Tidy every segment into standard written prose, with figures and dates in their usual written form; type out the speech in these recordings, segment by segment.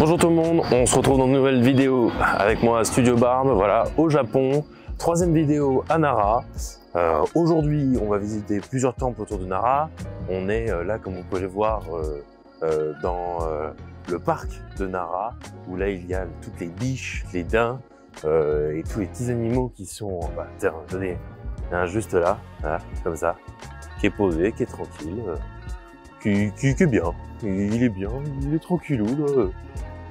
Bonjour tout le monde, on se retrouve dans une nouvelle vidéo avec moi Studio Barbe, voilà, au Japon. Troisième vidéo à Nara. Aujourd'hui, on va visiter plusieurs temples autour de Nara. On est là, comme vous pouvez le voir, dans le parc de Nara, où là il y a toutes les biches, les daims et tous les petits animaux qui sont, tiens, tenez, il y en a un juste là, voilà, comme ça, qui est posé, qui est tranquille, qui est bien, il est bien, il est tranquillou, là.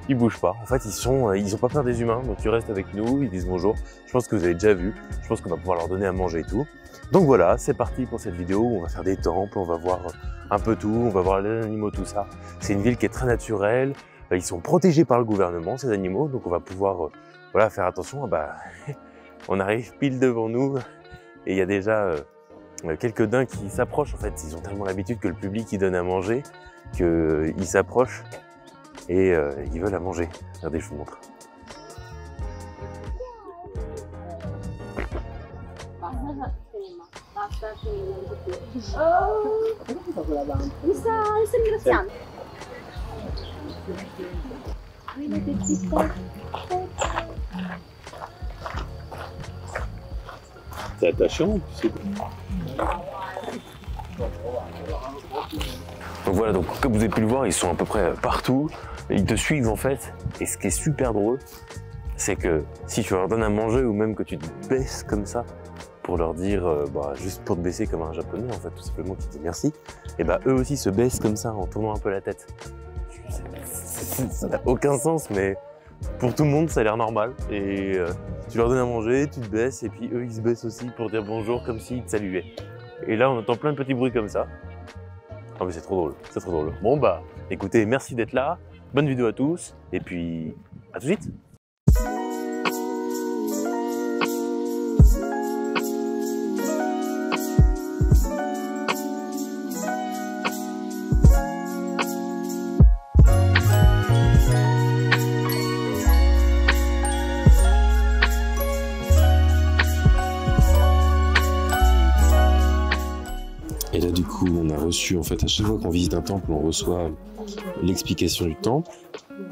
Ils bougent pas. En fait, ils ont pas peur des humains, donc ils restent avec nous, ils disent bonjour. Je pense que vous avez déjà vu. Je pense qu'on va pouvoir leur donner à manger et tout. Donc voilà, c'est parti pour cette vidéo où on va faire des temples, on va voir un peu tout, on va voir les animaux, tout ça. C'est une ville qui est très naturelle. Ils sont protégés par le gouvernement, ces animaux, donc on va pouvoir voilà, faire attention. On arrive pile devant nous et il y a déjà quelques daims qui s'approchent. En fait, ils ont tellement l'habitude que le public ils donne à manger qu'ils s'approchent. Et ils veulent la manger. Regardez, je vous montre. C'est attachant, tu sais. Donc voilà, donc comme vous avez pu le voir, ils sont à peu près partout. Ils te suivent en fait. Et ce qui est super drôle, c'est que si tu leur donnes à manger ou même que tu te baisses comme ça pour leur dire, juste pour te baisser comme un japonais en fait, tout simplement qui te dit merci, et eux aussi se baissent comme ça en tournant un peu la tête. Ça n'a aucun sens, mais pour tout le monde ça a l'air normal. Et tu leur donnes à manger, tu te baisses et puis eux ils se baissent aussi pour dire bonjour comme s'ils te saluaient. Et là on entend plein de petits bruits comme ça. Ah mais c'est trop drôle, c'est trop drôle. Bon écoutez, merci d'être là, bonne vidéo à tous, et puis à tout de suite. Et là du coup on a reçu, en fait à chaque fois qu'on visite un temple, on reçoit l'explication du temple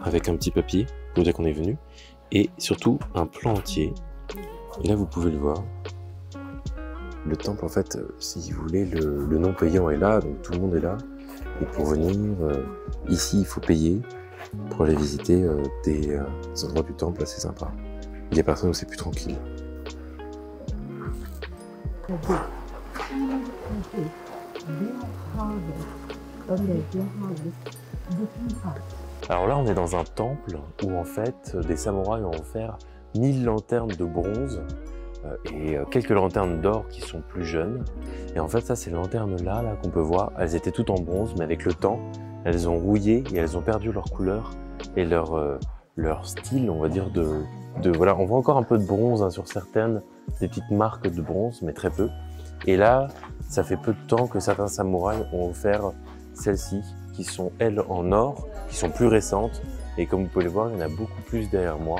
avec un petit papier pour dire qu'on est venu et surtout un plan entier. Et là vous pouvez le voir. Le temple en fait, si vous voulez, le non payant est là, donc tout le monde est là. Et pour venir ici il faut payer pour aller visiter des endroits du temple assez sympas. Il y a personne où c'est plus tranquille. Alors là on est dans un temple où en fait des samouraïs ont offert 1000 lanternes de bronze et quelques lanternes d'or qui sont plus jeunes. Et en fait ça c'est les lanternes là qu'on peut voir, elles étaient toutes en bronze mais avec le temps elles ont rouillé et elles ont perdu leur couleur et leur style, on va dire voilà, on voit encore un peu de bronze sur certaines, des petites marques de bronze mais très peu. Et là, ça fait peu de temps que certains samouraïs ont offert celles-ci, qui sont elles en or, qui sont plus récentes. Et comme vous pouvez le voir, il y en a beaucoup plus derrière moi,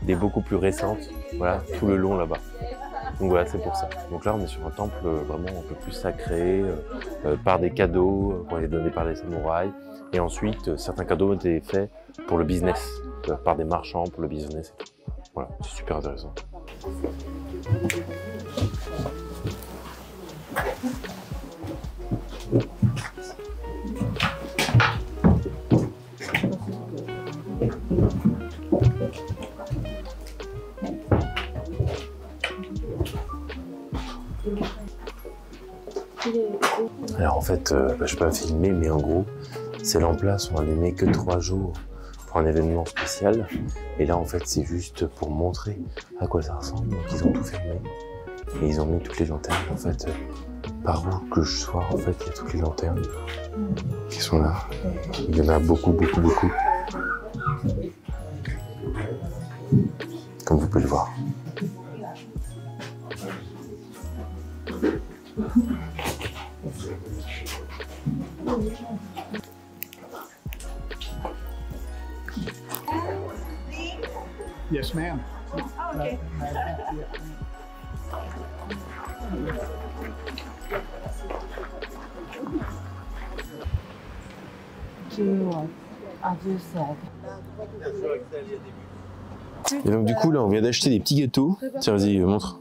des beaucoup plus récentes, voilà, tout le long là-bas. Donc voilà, c'est pour ça. Donc là, on est sur un temple vraiment un peu plus sacré, par des cadeaux qu'on est donnés par les samouraïs. Et ensuite, certains cadeaux ont été faits pour le business, par des marchands pour le business. Voilà, c'est super intéressant. Alors en fait, je peux pas filmer, mais en gros, ces lampes-là sont allumées que 3 jours pour un événement spécial. Et là, en fait, c'est juste pour montrer à quoi ça ressemble. Donc ils ont tout fermé et ils ont mis toutes les lanternes. En fait, par où que je sois, en fait, il y a toutes les lanternes qui sont là. Il y en a beaucoup, beaucoup, beaucoup. Comme vous pouvez le voir. Yes, ma'am. Okay. She was, as you said, Et donc du coup là on vient d'acheter des petits gâteaux. Tiens vas-y montre.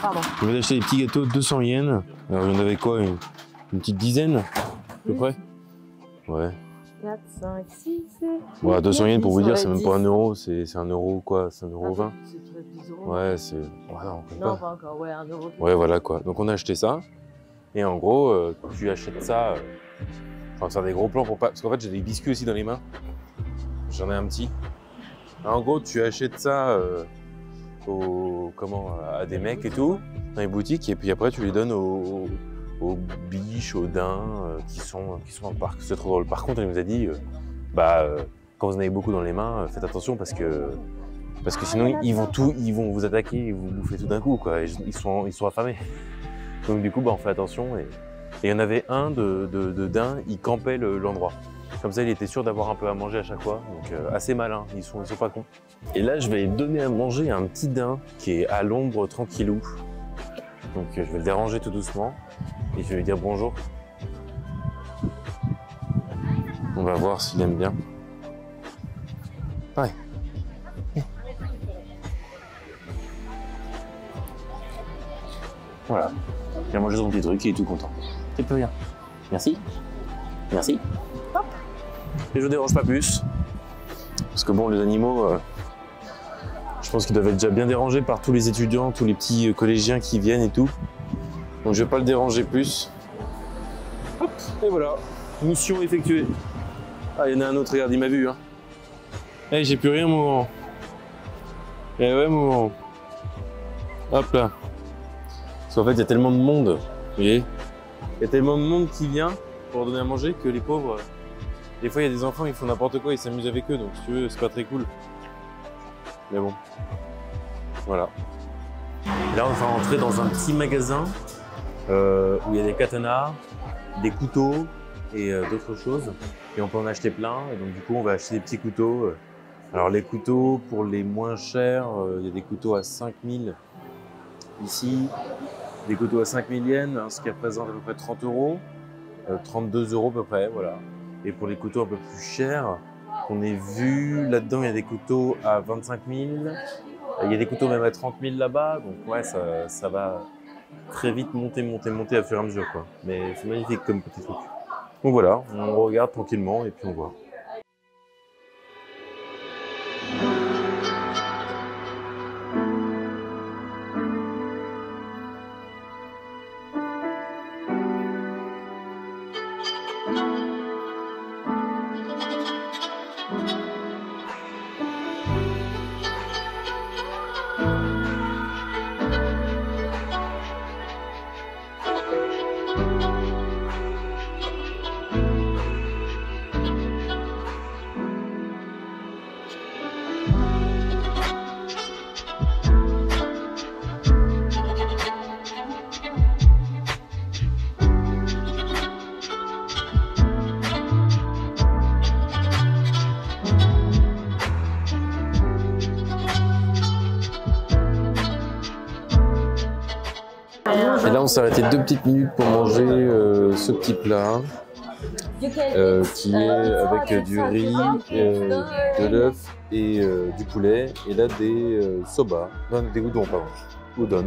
Pardon. On vient d'acheter des petits gâteaux 200 yens. Alors il y en avait quoi, une petite dizaine à peu près. Ouais. 4, 5, 6, 7. Ouais, 200 yens pour vous dire c'est même 10. pas 1 euro, c'est 1 euro quoi, c'est 1 euro 20. C'est peut-être 10 euros. Ouais c'est... Ouais non, Non, pas encore, ouais, 1 euro. Ouais voilà quoi. Donc on a acheté ça. Et en gros tu achètes ça. Enfin faire des gros plans pour pas... Parce qu'en fait j'ai des biscuits aussi dans les mains. J'en ai un petit. En gros tu achètes ça à des mecs et tout, dans les boutiques, et puis après tu les donnes aux biches, aux daims qui sont dans le parc. C'est trop drôle. Par contre, elle nous a dit, quand vous en avez beaucoup dans les mains, faites attention parce que sinon ils vont vous attaquer et vous bouffer tout d'un coup, quoi. Et ils sont affamés. Donc du coup, on fait attention. Et il y en avait un de daim, il campait l'endroit. Comme ça, il était sûr d'avoir un peu à manger à chaque fois. Donc assez malin, ils sont pas cons. Et là, je vais donner à manger à un petit daim qui est à l'ombre tranquillou. Donc je vais le déranger tout doucement et je vais lui dire bonjour. On va voir s'il aime bien. Ouais. Voilà. Il a mangé son petit truc et il est tout content. C'est plus rien. Merci. Merci. Hop. Et je ne dérange pas plus. Parce que bon, les animaux, je pense qu'ils doivent être déjà bien dérangés par tous les étudiants, tous les petits collégiens qui viennent et tout. Donc je ne vais pas le déranger plus. Hop, et voilà. Mission effectuée. Ah, il y en a un autre, regarde, il m'a vu. Hein. Eh, j'ai plus rien, mon... Eh ouais, mon... Hop là. Parce qu'en fait, il y a tellement de monde. Vous voyez ? Il y a tellement de monde qui vient pour leur donner à manger que les pauvres... Des fois, il y a des enfants, ils font n'importe quoi, ils s'amusent avec eux. Donc, si tu veux, c'est pas très cool. Mais bon. Voilà. Et là, on va rentrer dans un petit magasin où il y a des katanas, des couteaux et d'autres choses. Et on peut en acheter plein. Et donc, du coup, on va acheter des petits couteaux. Alors, les couteaux, pour les moins chers, il y a des couteaux à 5000 ici. Des couteaux à 5000 yens, hein, ce qui représente à peu près 30 euros. 32 euros à peu près, voilà. Et pour les couteaux un peu plus chers, qu'on ait vu, là-dedans, il y a des couteaux à 25 000. Il y a des couteaux même à 30 000 là-bas. Donc, ouais, ça va très vite monter à fur et à mesure, quoi. Mais c'est magnifique comme petit truc. Donc voilà, on regarde tranquillement et puis on voit. Et là, on s'est arrêté 2 petites minutes pour manger ce petit plat qui est avec du riz, de l'œuf et du poulet. Et là, des soba, non, des udon, pardon, udon.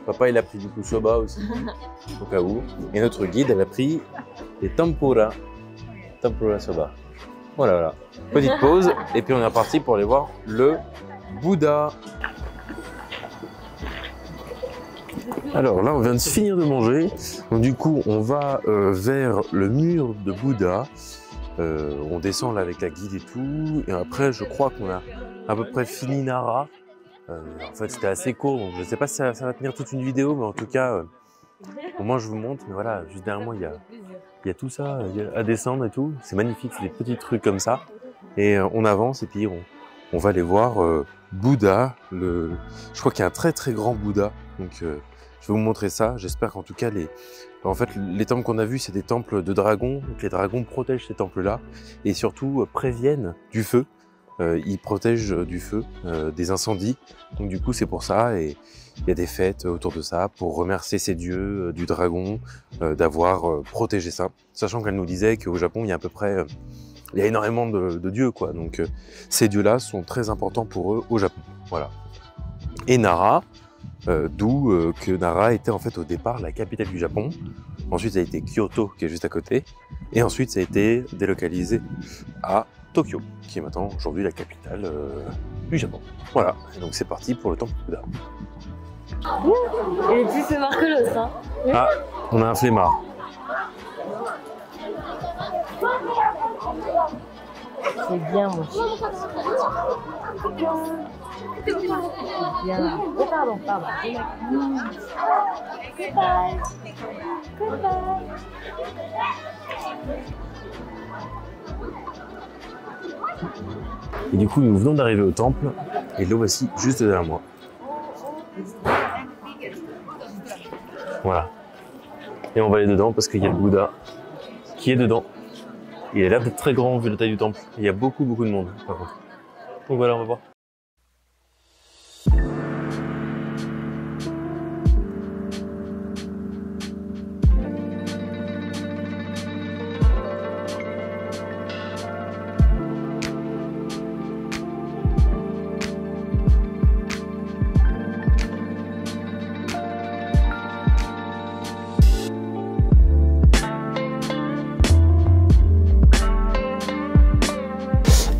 Papa, il a pris du coup soba aussi, au cas où. Et notre guide, elle a pris des tempura soba. Voilà. Petite pause, et puis on est reparti pour aller voir le Bouddha. Alors là, on vient de finir de manger. Donc du coup, on va vers le mur de Bouddha. On descend là avec la guide et tout. Et après, je crois qu'on a à peu près fini Nara. En fait, c'était assez court, donc je ne sais pas si ça va tenir toute une vidéo, mais en tout cas, au moins je vous montre. Mais voilà, juste derrière moi, il y a tout ça à descendre et tout. C'est magnifique, c'est des petits trucs comme ça. Et on avance et puis on va aller voir Bouddha. Je crois qu'il y a un très très grand Bouddha. Donc je vais vous montrer ça. J'espère qu'en tout cas, les temples qu'on a vus, c'est des temples de dragons. Donc les dragons protègent ces temples-là et surtout préviennent du feu. Ils protègent du feu, des incendies. Donc du coup, c'est pour ça. Et il y a des fêtes autour de ça pour remercier ces dieux du dragon d'avoir protégé ça. Sachant qu'elle nous disait qu'au Japon, il y a à peu près il y a énormément de dieux, quoi. Donc ces dieux-là sont très importants pour eux au Japon. Voilà. Et Nara, d'où que Nara était en fait au départ la capitale du Japon. Ensuite, ça a été Kyoto, qui est juste à côté. Et ensuite, ça a été délocalisé à Tokyo, qui est maintenant aujourd'hui la capitale du Japon. Voilà, et donc c'est parti pour le temple Bouddha. Il est plus fumeur que l'autre, hein. Ah, on a un flemmard. C'est bien, moi. C'est bien. Oh, pardon. Goodbye. Et du coup, nous venons d'arriver au temple, et le voici juste derrière moi. Voilà. Et on va aller dedans parce qu'il y a le Bouddha qui est dedans. Il a l'air d'être très grand vu la taille du temple. Il y a beaucoup de monde par contre. Donc voilà, on va voir.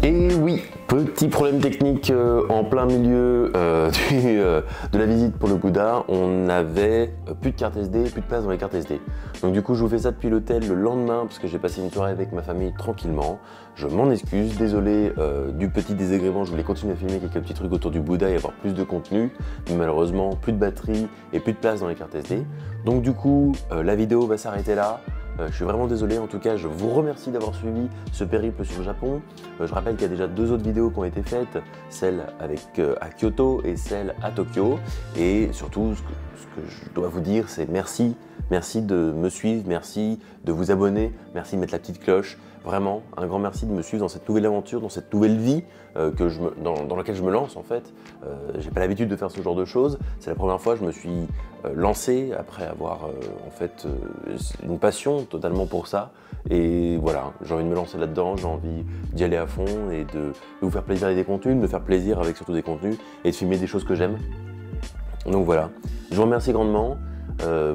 Et oui, petit problème technique en plein milieu de la visite pour le Bouddha, on n'avait plus de carte SD, plus de place dans les cartes SD. Donc du coup je vous fais ça depuis l'hôtel le lendemain parce que j'ai passé une soirée avec ma famille tranquillement. Je m'en excuse, désolé du petit désagrément, je voulais continuer à filmer quelques petits trucs autour du Bouddha et avoir plus de contenu, mais malheureusement plus de batterie et plus de place dans les cartes SD. Donc du coup la vidéo va s'arrêter là. Je suis vraiment désolé, en tout cas je vous remercie d'avoir suivi ce périple sur le Japon. Je rappelle qu'il y a déjà 2 autres vidéos qui ont été faites, celle à Kyoto et celle à Tokyo. Et surtout, ce que je dois vous dire, c'est merci. Merci de me suivre, merci de vous abonner, merci de mettre la petite cloche. Vraiment, un grand merci de me suivre dans cette nouvelle aventure, dans cette nouvelle vie dans laquelle je me lance en fait. J'ai pas l'habitude de faire ce genre de choses. C'est la première fois que je me suis lancé après avoir en fait une passion totalement pour ça. Et voilà, j'ai envie de me lancer là-dedans, j'ai envie d'y aller à fond et de vous faire plaisir avec des contenus, de me faire plaisir avec surtout des contenus et de filmer des choses que j'aime. Donc voilà, je vous remercie grandement.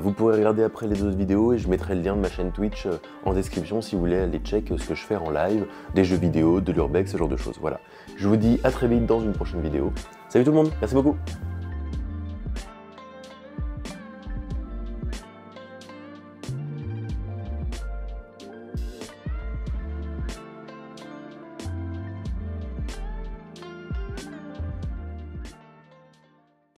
Vous pourrez regarder après les autres vidéos et je mettrai le lien de ma chaîne Twitch en description si vous voulez aller check ce que je fais en live, des jeux vidéo, de l'urbex, ce genre de choses. Voilà, je vous dis à très vite dans une prochaine vidéo. Salut tout le monde, merci beaucoup.